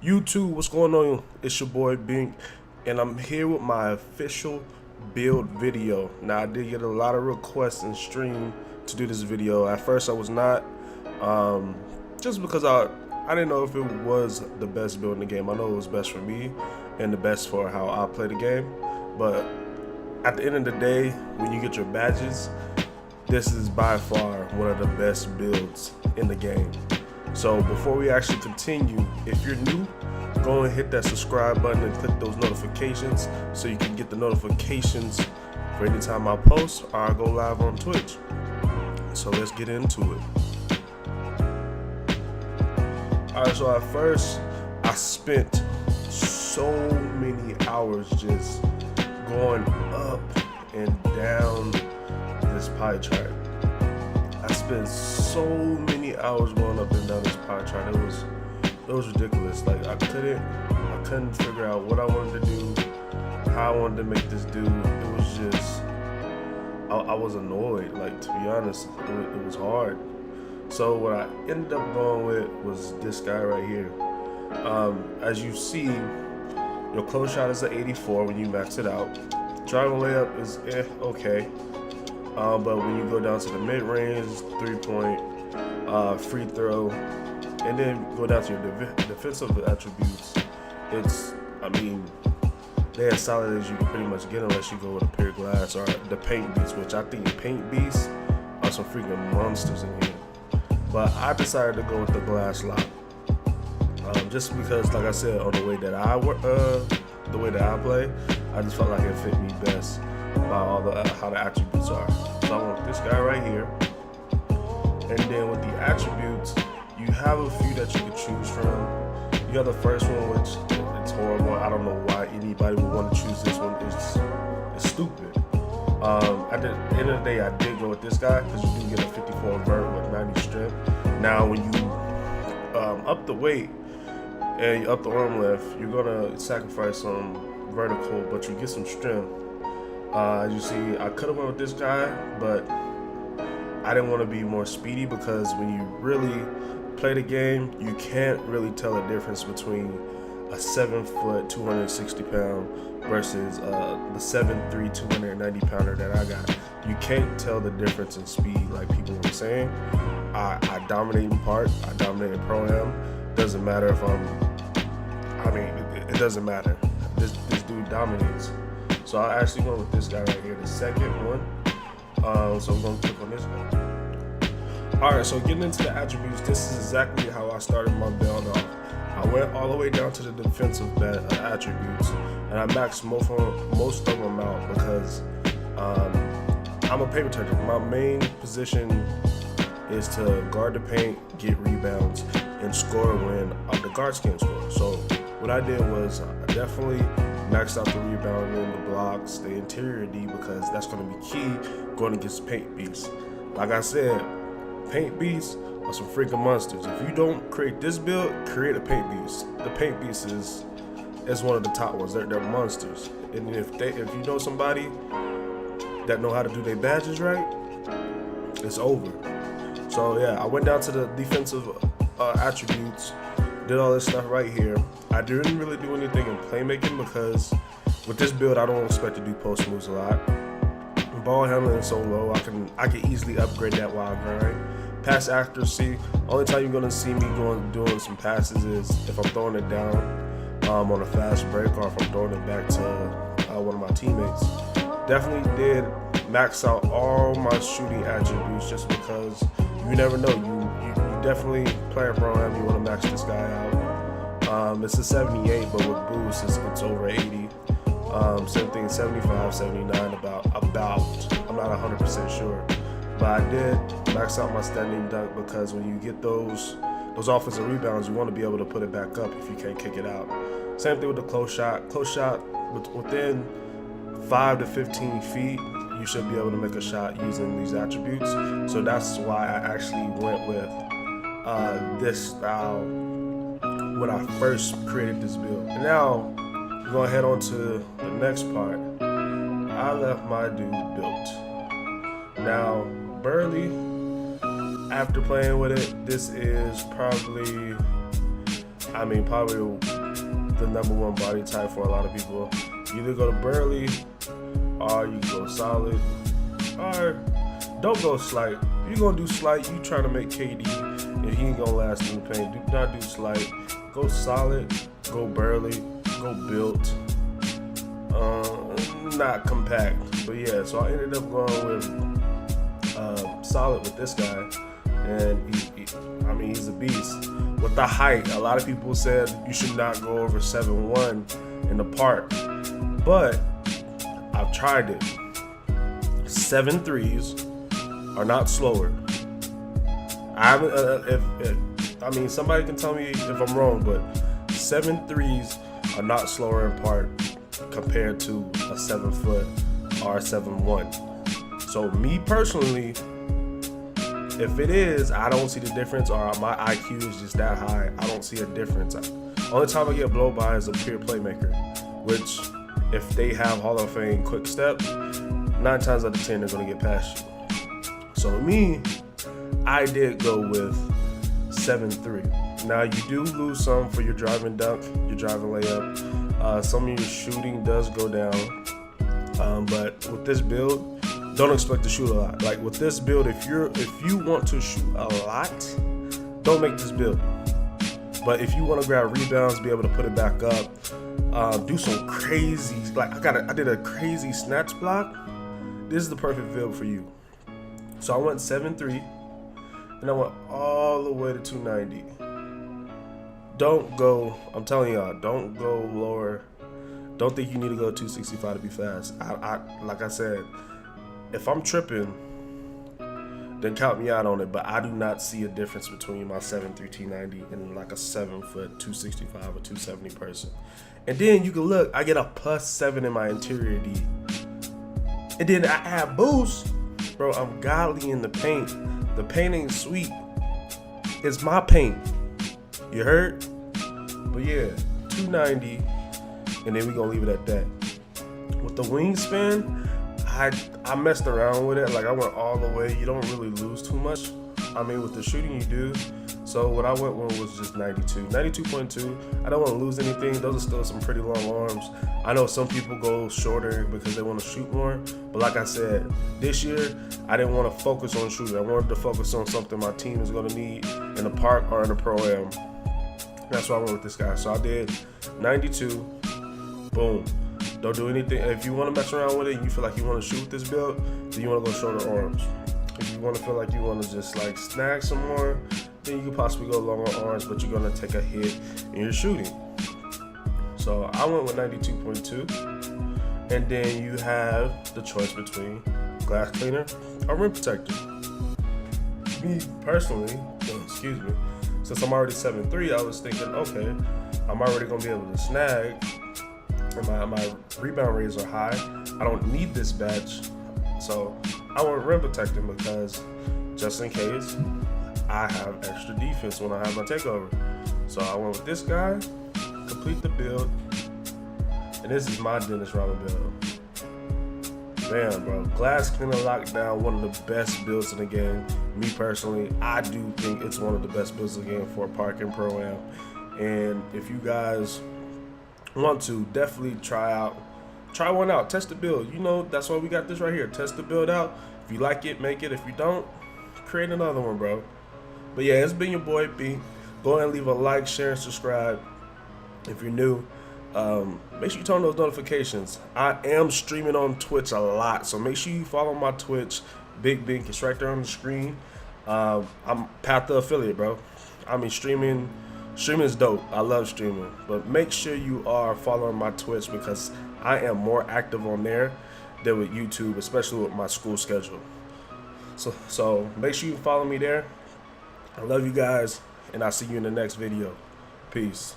YouTube, what's going on? It's your boy Bink, and I'm here with my official build video. Now, I did get a lot of requests in stream to do this video. At first, I was not, just because I didn't know if it was the best build in the game. I know it was best for me and the best for how I play the game, but at the end of the day, when you get your badges, this is by far one of the best builds in the game. So before we actually continue, if you're new, go and hit that subscribe button and click those notifications so you can get the notifications for any time I post or I go live on Twitch. So let's get into it. Alright, so at first I spent so many hours just going up and down this pie chart. I spent so many hours going up and down this pie chart. It was ridiculous. Like I couldn't figure out what I wanted to do, how I wanted to make this do. It was just I was annoyed. Like, to be honest, it was hard. So what I ended up going with was this guy right here. As you see, your close shot is an 84 when you max it out. Driving layup is okay. But when you go down to the mid-range, 3-point, free throw, and then go down to your defensive attributes, they're as solid as you can pretty much get unless you go with a pure glass or the paint beast, which I think paint beasts are some freaking monsters in here. But I decided to go with the glass lock, just because, like I said, on the way that I play, I just felt like it fit me best by how the attributes are. So I want this guy right here, and then with the attributes, you have a few that you can choose from. You got the first one, which it's horrible. I don't know why anybody would want to choose this one. It's stupid. At the end of the day, I did go with this guy because you do get a 54 vert with 90 strength. Now, when you up the weight and you up the arm length, you're gonna sacrifice some vertical, but you get some strength. As you see, I could have went with this guy, but I didn't want to be more speedy because when you really play the game, you can't really tell the difference between a 7-foot, 260-pound versus the 7'3", 290-pounder that I got. You can't tell the difference in speed like people were saying. I dominate in part. I dominate in pro-am. Doesn't matter if it doesn't matter. This dude dominates. So I actually went with this guy right here, the second one. So we're gonna click on this guy. Alright, so getting into the attributes, this is exactly how I started my build off. I went all the way down to the defensive attributes, and I maxed most of them out because I'm a paint protector. My main position is to guard the paint, get rebounds, and score when the guards can't score. So what I did was I definitely maxed out the rebounding, the blocks, the interior D, because that's going to be key going against paint beasts. Like I said, paint beasts are some freaking monsters. If you don't create this build, create a paint beast. The paint beast is one of the top ones. They're monsters. And if you know somebody that know how to do their badges right, it's over. So yeah, I went down to the defensive attributes, did all this stuff right here. I didn't really do anything in playmaking because with this build, I don't expect to do post moves a lot. Ball handling is so low, I can easily upgrade that while I grind. Pass accuracy, only time you're gonna see me doing some passes is if I'm throwing it down on a fast break or if I'm throwing it back to one of my teammates. Definitely did max out all my shooting attributes just because you never know. You definitely playing pro-am, you want to max this guy out. It's a 78, but with boost, it's over 80. Same thing, 75, 79, about. I'm not 100% sure. But I did max out my standing dunk because when you get those offensive rebounds, you want to be able to put it back up if you can't kick it out. Same thing with the close shot. Close shot, within 5 to 15 feet, you should be able to make a shot using these attributes. So that's why I actually went with this style when I first created this build. And now we're gonna head on to the next part. I left my dude built. Now Burley, after playing with it, this is probably, I mean, probably the #1 body type for a lot of people. You either go to burly, or you go solid, or don't go slight. If you're gonna do slight, you trying to make KD, and he ain't gonna last in the paint. Do not do slight. Go solid, go burly, go built. Not compact, but yeah. So I ended up going with solid with this guy, and I mean, he's a beast. With the height, a lot of people said you should not go over 7'1" in the park, but I've tried it. 7'3s are not slower. I haven't. I mean, somebody can tell me if I'm wrong, but 7'3s are not slower in park compared to a 7 foot or a 7'1". So me personally, if it is, I don't see the difference, or my IQ is just that high. I don't see a difference. Only time I get blown by is a pure playmaker, which if they have Hall of Fame quick step, 9 times out of 10 they're gonna get past you. So me, I did go with 7'3". Now you do lose some for your driving dunk, your driving layup. Some of your shooting does go down, but with this build, don't expect to shoot a lot. Like with this build, if you want to shoot a lot, don't make this build. But if you want to grab rebounds, be able to put it back up, do some crazy, like I did a crazy snatch block. This is the perfect build for you. So I went 7'3", and I went all the way to 290. Don't go, I'm telling y'all, don't go lower. Don't think you need to go 265 to be fast. Like I said, if I'm tripping, then count me out on it. But I do not see a difference between my 7'3" 290 and like a 7 foot 265 or 270 person. And then you can look, I get a +7 in my interior D. And then I add boost. Bro, I'm godly in the paint. The paint ain't sweet. It's my paint. You heard? But yeah, 290, and then we're gonna leave it at that. With the wingspan, I messed around with it. Like I went all the way. You don't really lose too much. I mean, with the shooting you do. So what I went with was just 92, 92.2. I don't want to lose anything. Those are still some pretty long arms. I know some people go shorter because they want to shoot more. But like I said, this year, I didn't want to focus on shooting. I wanted to focus on something my team is going to need in the park or in the Pro-Am. That's why I went with this guy. So I did 92, boom. Don't do anything. If you want to mess around with it and you feel like you want to shoot with this build, then you want to go shorter arms. If you want to feel like you want to just like snag some more, then you could possibly go longer arms, but you're going to take a hit in your shooting. So I went with 92.2. And then you have the choice between glass cleaner or rim protector. Me personally, excuse me, since I'm already 7'3", I was thinking, okay, I'm already going to be able to snag, and my rebound rates are high. I don't need this badge. So I went rim protecting because just in case, I have extra defense when I have my takeover. So I went with this guy, complete the build, and this is my Dennis Rodman build. Man, bro, glass cleaner lockdown, one of the best builds in the game. Me personally, I do think it's one of the best builds in the game for Park and Pro-Am. And if you guys want to, definitely try one out, test the build. You know, that's why we got this right here. Test the build out. If you like it, make it. If you don't, create another one, bro. But yeah, it's been your boy Bink. Go ahead and leave a like, share, and subscribe if you're new. Make sure you turn on those notifications. I am streaming on Twitch a lot, so make sure you follow my Twitch, Big Bink. It's right there on the screen. I'm Path the affiliate, bro. I mean, streaming is dope. I love streaming, but make sure you are following my Twitch because I am more active on there than with YouTube, especially with my school schedule. So make sure you follow me there. I love you guys, and I'll see you in the next video. Peace.